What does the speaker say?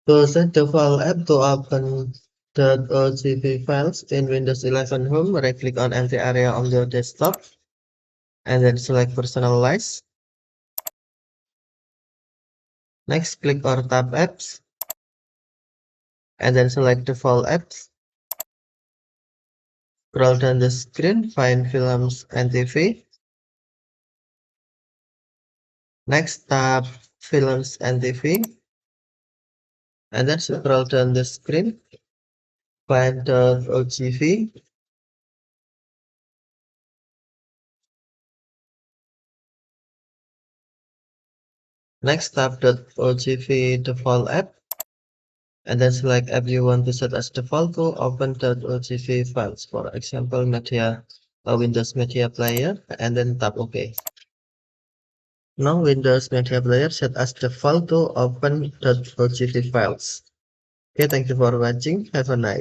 To set the file app to open .ogv files in Windows 11 Home, right-click on empty area on your desktop, and then select Personalize. Next, click or tap Apps, and then select the file apps. Scroll down the screen, find Films and TV. Next, tap Films and TV, and then scroll down the screen, find .ogv. Next, tap .ogv default app, and then select app you want to set as default to open .ogv files, for example, Windows Media Player, and then tap OK. Now Windows Media Player set as default to open .ogv files. Okay, thank you for watching. Have a nice